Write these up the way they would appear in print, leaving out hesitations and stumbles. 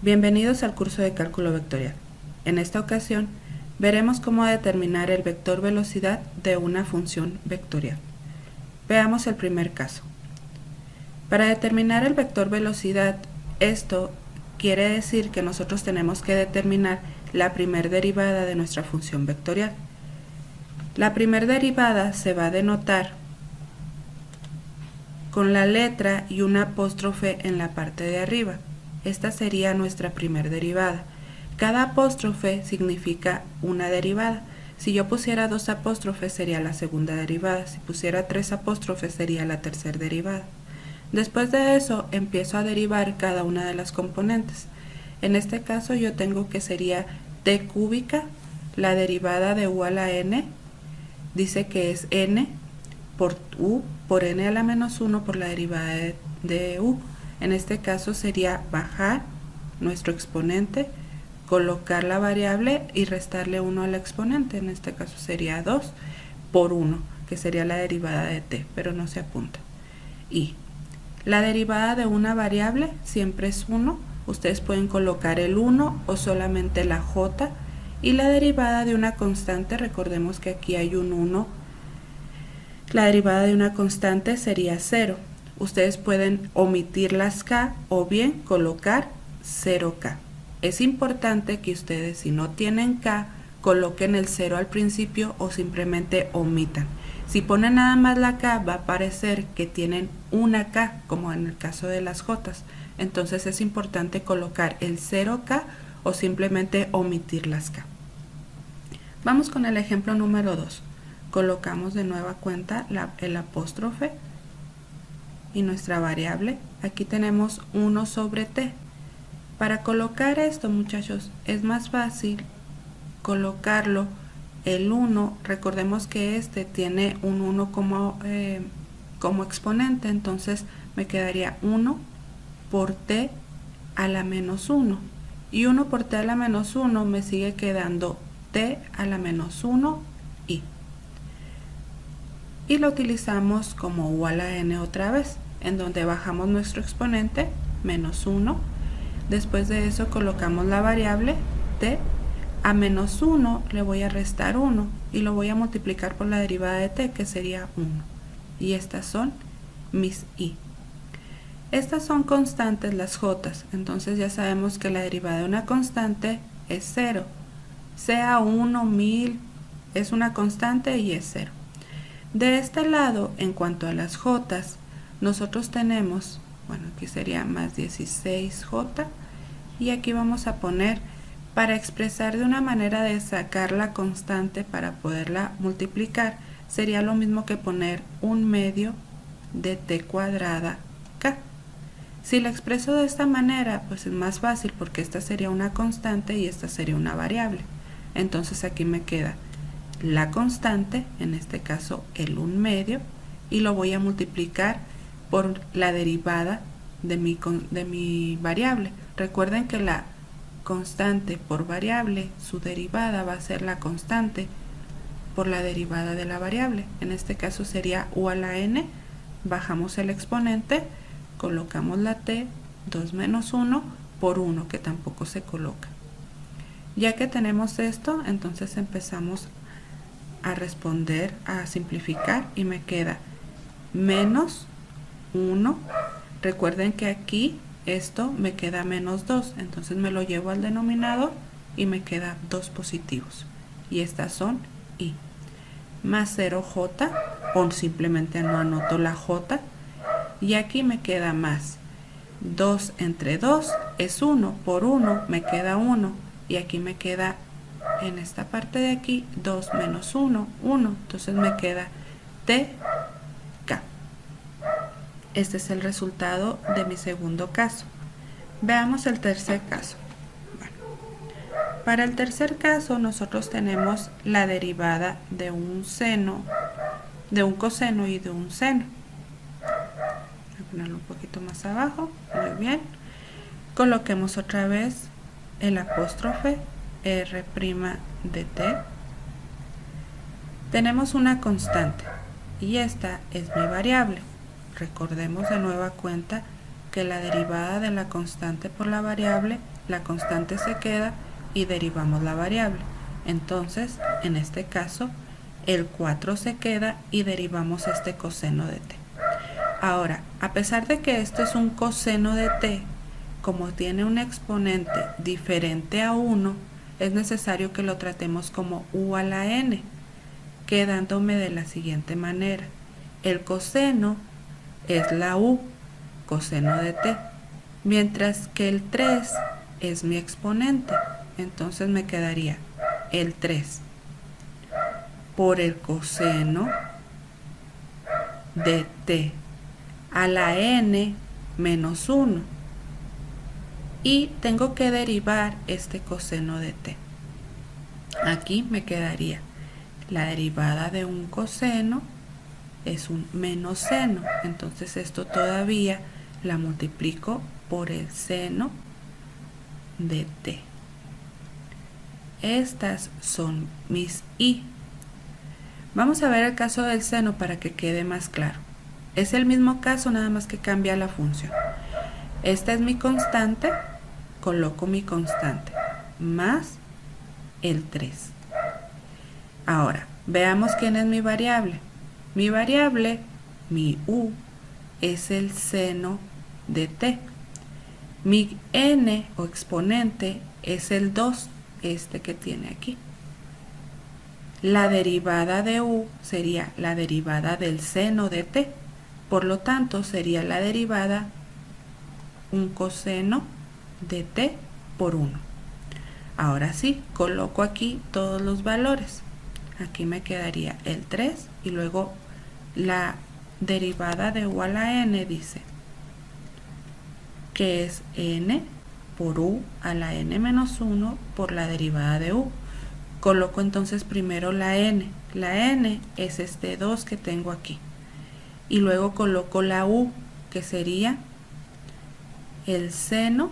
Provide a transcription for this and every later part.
Bienvenidos al curso de cálculo vectorial. En esta ocasión, veremos cómo determinar el vector velocidad de una función vectorial. Veamos el primer caso. Para determinar el vector velocidad, esto quiere decir que nosotros tenemos que determinar la primer derivada de nuestra función vectorial. La primer derivada se va a denotar con la letra y un apóstrofe en la parte de arriba. Esta sería nuestra primer derivada. Cada apóstrofe significa una derivada. Si yo pusiera 2 apóstrofes sería la segunda derivada. Si pusiera 3 apóstrofes sería la tercera derivada. Después de eso empiezo a derivar cada una de las componentes. En este caso yo tengo que sería t cúbica, la derivada de u a la n, dice que es n por u por n a la menos 1 por la derivada de u. En este caso sería bajar nuestro exponente, colocar la variable y restarle 1 al exponente. En este caso sería 2 por 1, que sería la derivada de t, pero no se apunta. Y la derivada de una variable siempre es 1. Ustedes pueden colocar el 1 o solamente la j. Y la derivada de una constante, recordemos que aquí hay un 1. La derivada de una constante sería 0. Ustedes pueden omitir las k o bien colocar 0k. Es importante que ustedes, si no tienen k, coloquen el 0 al principio o simplemente omitan. Si ponen nada más la k, va a parecer que tienen una k, como en el caso de las j. Entonces es importante colocar el 0k o simplemente omitir las k. Vamos con el ejemplo número 2. Colocamos de nueva cuenta el apóstrofe y nuestra variable. Aquí tenemos 1 sobre t. Para colocar esto, muchachos, es más fácil colocarlo el 1. Recordemos que este tiene un 1 como exponente, entonces me quedaría 1 por t a la menos 1. Y 1 por t a la menos 1 me sigue quedando t a la menos 1 y lo utilizamos como u a la n otra vez, en donde bajamos nuestro exponente, menos 1. Después de eso colocamos la variable t. A menos 1 le voy a restar 1 y lo voy a multiplicar por la derivada de t, que sería 1. Y estas son mis i. Estas son constantes, las j. Entonces ya sabemos que la derivada de una constante es 0. Sea 1, 1000, es una constante y es 0. De este lado, en cuanto a las j, nosotros tenemos, bueno, aquí sería más 16j, y aquí vamos a poner, para expresar de una manera de sacar la constante para poderla multiplicar, sería lo mismo que poner 1/2 de t cuadrada k. Si la expreso de esta manera, pues es más fácil porque esta sería una constante y esta sería una variable. Entonces aquí me queda la constante, en este caso el 1/2, y lo voy a multiplicar por la derivada de mi variable. Recuerden que la constante por variable, su derivada va a ser la constante por la derivada de la variable. En este caso sería u a la n, bajamos el exponente, colocamos la t, 2 menos 1 por 1, que tampoco se coloca. Ya que tenemos esto, entonces empezamos a responder, a simplificar, y me queda menos 1. Recuerden que aquí esto me queda menos 2, entonces me lo llevo al denominador y me queda 2 positivos. Y estas son i. Más 0j, o simplemente no anoto la j. Y aquí me queda más 2 entre 2 es 1, por 1 me queda 1. Y aquí me queda, en esta parte de aquí, 2 menos 1, 1. Entonces me queda tk. Este es el resultado de mi segundo caso. Veamos el tercer caso. Bueno, para el tercer caso nosotros tenemos la derivada de un seno, de un coseno y de un seno. Voy a ponerlo un poquito más abajo. Muy bien. Coloquemos otra vez el apóstrofe r' de t. Tenemos una constante y esta es mi variable. Recordemos de nueva cuenta que la derivada de la constante por la variable la constante se queda y derivamos la variable. Entonces, en este caso, el 4 se queda y derivamos este coseno de t. Ahora, a pesar de que esto es un coseno de t, como tiene un exponente diferente a 1, es necesario que lo tratemos como u a la n, quedándome de la siguiente manera. El coseno es la u, coseno de t, mientras que el 3 es mi exponente. Entonces me quedaría el 3 por el coseno de t a la n menos 1. Y tengo que derivar este coseno de t. Aquí me quedaría la derivada de un coseno es un menos seno. Entonces esto todavía la multiplico por el seno de t. Estas son mis y. Vamos a ver el caso del seno para que quede más claro. Es el mismo caso, nada más que cambia la función. Esta es mi constante, coloco mi constante, más el 3. Ahora, veamos quién es mi variable. Mi variable, mi u, es el seno de t. Mi n o exponente es el 2, este que tiene aquí. La derivada de u sería la derivada del seno de t. Por lo tanto, sería la derivada un coseno de t por 1. Ahora sí, coloco aquí todos los valores. Aquí me quedaría el 3 y luego la derivada de u a la n dice que es n por u a la n menos 1 por la derivada de u. Coloco entonces primero la n. La n es este 2 que tengo aquí. Y luego coloco la u, que sería el seno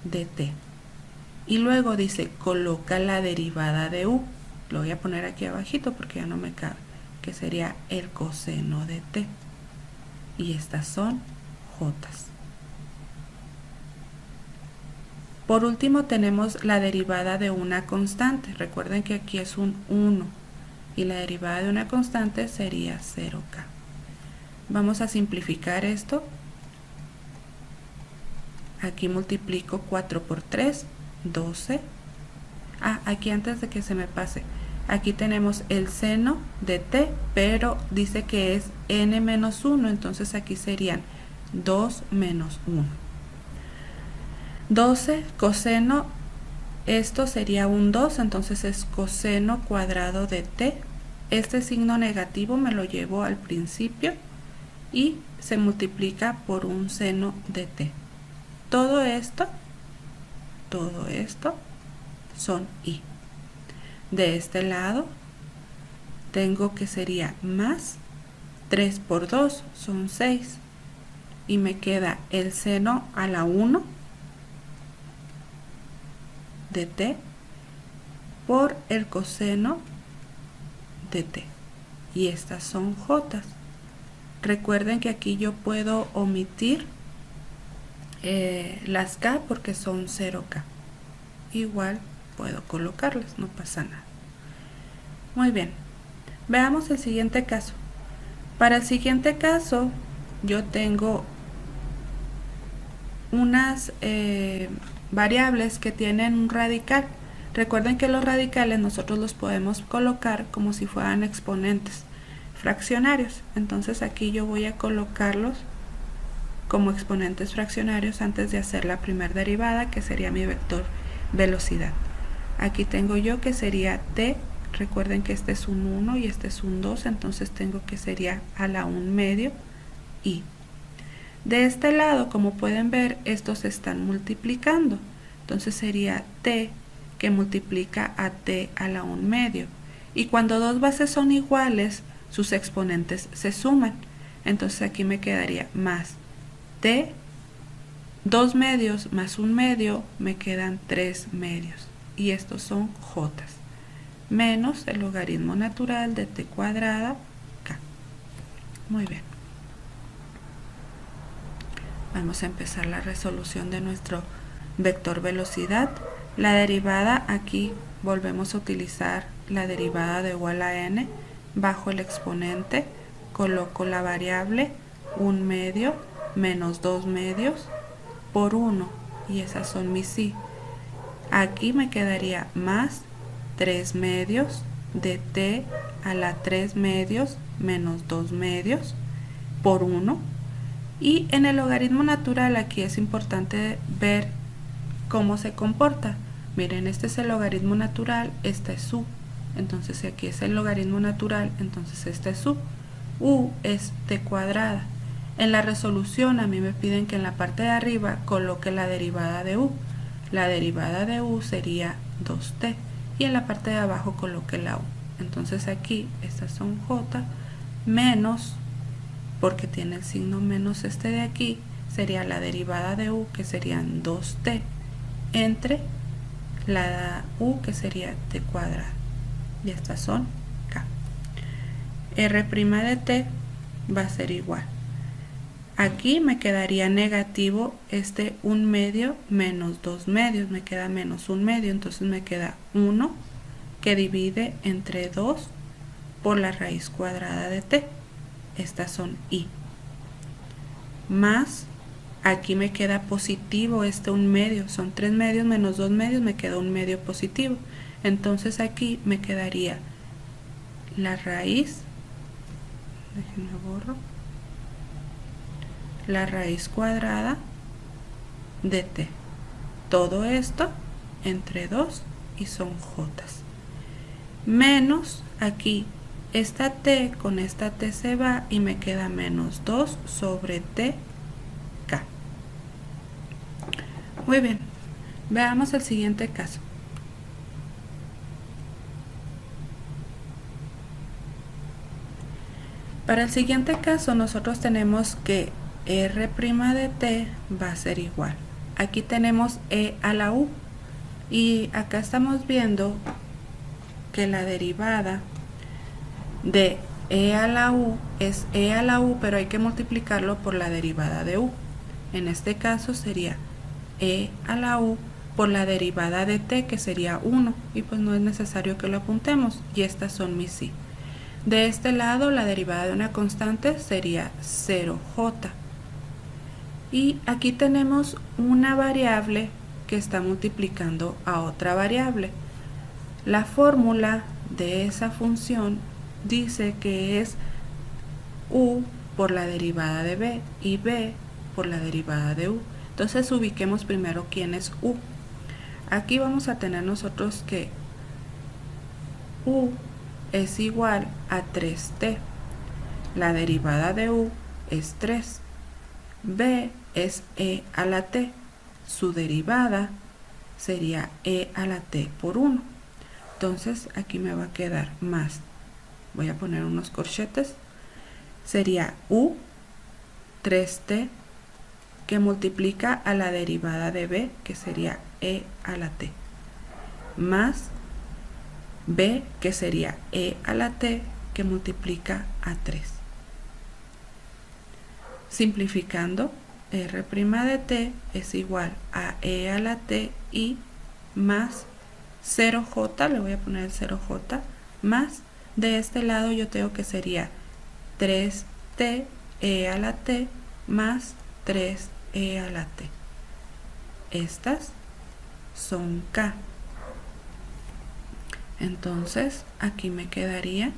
de t. Y luego dice, coloca la derivada de u. Lo voy a poner aquí abajito porque ya no me cabe. Que sería el coseno de t. Y estas son jotas. Por último tenemos la derivada de una constante. Recuerden que aquí es un 1 y la derivada de una constante sería 0k. Vamos a simplificar esto. Aquí multiplico 4 por 3, 12. Aquí antes de que se me pase, aquí tenemos el seno de t, pero dice que es n menos 1, entonces aquí serían 2 menos 1. 12 coseno, esto sería un 2, entonces es coseno cuadrado de t. Este signo negativo me lo llevo al principio y se multiplica por un seno de t. Todo esto son y. De este lado tengo que sería más 3 por 2 son 6 y me queda el seno a la 1 de t por el coseno de t. Y estas son jotas. Recuerden que aquí yo puedo omitir las k porque son 0k. Igual puedo colocarlas, no pasa nada. Muy bien, veamos el siguiente caso. Para el siguiente caso yo tengo unas variables que tienen un radical. Recuerden que los radicales nosotros los podemos colocar como si fueran exponentes fraccionarios. Entonces aquí yo voy a colocarlos como exponentes fraccionarios antes de hacer la primera derivada, que sería mi vector velocidad. Aquí tengo yo que sería t. Recuerden que este es un 1 y este es un 2, entonces tengo que sería a la 1 medio y. De este lado, como pueden ver, estos se están multiplicando. Entonces sería t que multiplica a t a la 1 medio. Y cuando dos bases son iguales, sus exponentes se suman. Entonces aquí me quedaría más t, 2 medios más 1 medio, me quedan 3 medios. Y estos son jotas. Menos el logaritmo natural de t cuadrada k. Muy bien. Vamos a empezar la resolución de vector velocidad. La derivada, aquí volvemos a utilizar la derivada de u a la n. Bajo el exponente coloco la variable 1 medio menos 2 medios por 1, y esas son mis y. Aquí me quedaría más 3 medios de t a la 3 medios menos 2 medios por 1. Y en el logaritmo natural aquí es importante ver cómo se comporta. Miren, este es el logaritmo natural, esta es u. Entonces si aquí es el logaritmo natural, entonces esta es u. U es t cuadrada. En la resolución a mí me piden que en la parte de arriba coloque la derivada de u. La derivada de u sería 2t. Y en la parte de abajo coloque la u. Entonces aquí estas son j menos, porque tiene el signo menos este de aquí, sería la derivada de u, que serían 2t, entre la u, que sería t cuadrada. Y estas son k. R' de t va a ser igual. Aquí me quedaría negativo este 1 medio menos 2 medios, me queda menos 1 medio, entonces me queda 1 que divide entre 2 por la raíz cuadrada de t. Estas son i. Más, aquí me queda positivo este 1 medio, son 3 medios menos 2 medios, me queda 1 medio positivo. Entonces aquí me quedaría la raíz, déjenme borro, la raíz cuadrada de t. Todo esto entre 2 y son jotas. Menos aquí esta t con esta t se va y me queda menos 2 sobre t k. Muy bien, veamos el siguiente caso. Para el siguiente caso nosotros tenemos que R' de t va a ser igual. Aquí tenemos e a la u y acá estamos viendo que la derivada de e a la u es e a la u, pero hay que multiplicarlo por la derivada de u. En este caso sería e a la u por la derivada de t, que sería 1, y pues no es necesario que lo apuntemos, y estas son mis i. De este lado la derivada de una constante sería 0j. Y aquí tenemos una variable que está multiplicando a otra variable. La fórmula de esa función dice que es u por la derivada de b y b por la derivada de u. Entonces ubiquemos primero quién es u. Aquí vamos a tener nosotros que u es igual a 3t. La derivada de u es 3. b es e a la t. Su derivada sería e a la t por 1. Entonces aquí me va a quedar más, voy a poner unos corchetes, sería u 3t que multiplica a la derivada de b, que sería e a la t, más b, que sería e a la t que multiplica a 3. Simplificando, R' de t es igual a e a la t y más 0j, le voy a poner el 0j, más de este lado yo tengo que sería 3t e a la t más 3e a la t. Estas son k. Entonces aquí me quedaría,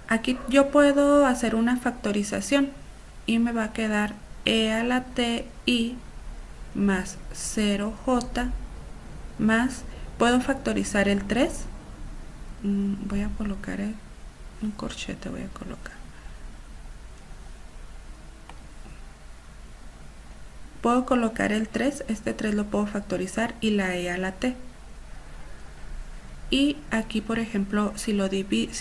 aquí yo puedo hacer una factorización y me va a quedar e a la t y más 0j más, puedo factorizar el 3, voy a colocar un corchete, voy a colocar, puedo colocar el 3, este 3 lo puedo factorizar y la e a la t. Y aquí por ejemplo si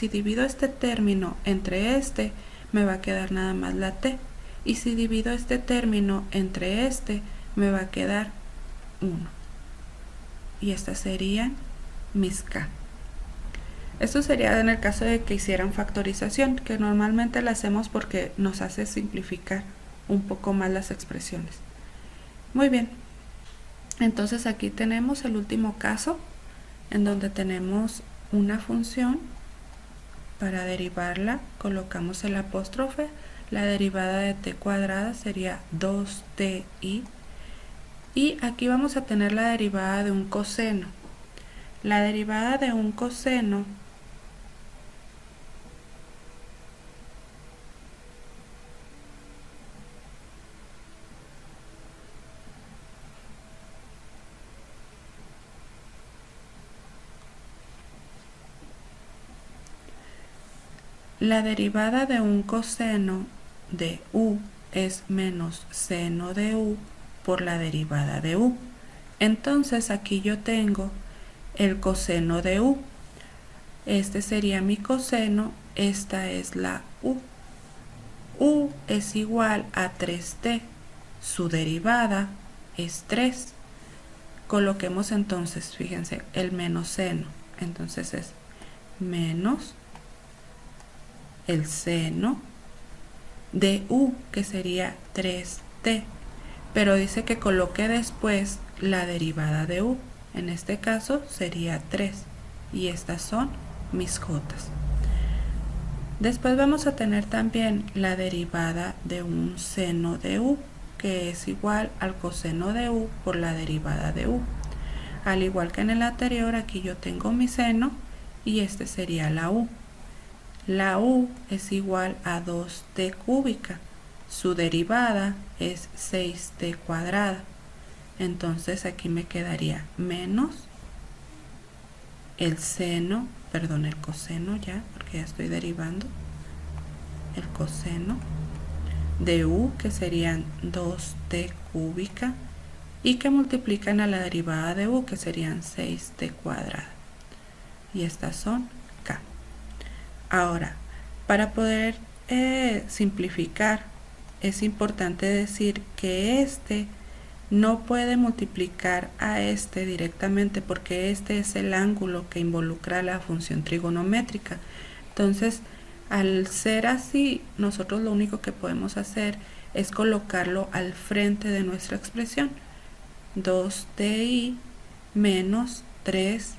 divido este término entre este, me va a quedar nada más la t, y si divido este término entre este, me va a quedar 1, y estas serían mis k. Esto sería en el caso de que hicieran factorización, que normalmente la hacemos porque nos hace simplificar un poco más las expresiones. Muy bien. Entonces aquí tenemos el último caso en donde tenemos una función. Para derivarla colocamos el apóstrofe. La derivada de t cuadrada sería 2ti. Y aquí vamos a tener la derivada de un coseno. La derivada de un coseno de u es menos seno de u por la derivada de u. Entonces aquí yo tengo el coseno de u. Este sería mi coseno, esta es la u. U es igual a 3t. Su derivada es 3. Coloquemos entonces, fíjense, el menos seno. Entonces es menos el seno de u, que sería 3t. Pero dice que coloque después la derivada de u. En este caso sería 3. Y estas son mis jotas. Después vamos a tener también la derivada de un seno de u, que es igual al coseno de u por la derivada de u. Al igual que en el anterior, aquí yo tengo mi seno y este sería la u. La u es igual a 2t cúbica. Su derivada es 6t cuadrada. Entonces aquí me quedaría menos el seno, perdón, el coseno ya, porque ya estoy derivando, el coseno de u, que serían 2t cúbica, y que multiplican a la derivada de u, que serían 6t cuadrada. Y estas son k. Ahora, para poder simplificar, es importante decir que este no puede multiplicar a este directamente, porque este es el ángulo que involucra la función trigonométrica. Entonces, al ser así, nosotros lo único que podemos hacer es colocarlo al frente de nuestra expresión. 2ti menos 3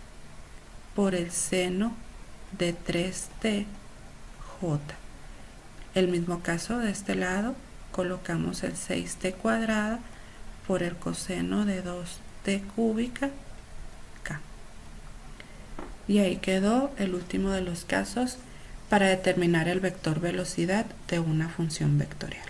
por el seno de 3t j. El mismo caso de este lado, colocamos el 6t cuadrada por el coseno de 2t cúbica k. Y ahí quedó el último de los casos para determinar el vector velocidad de una función vectorial.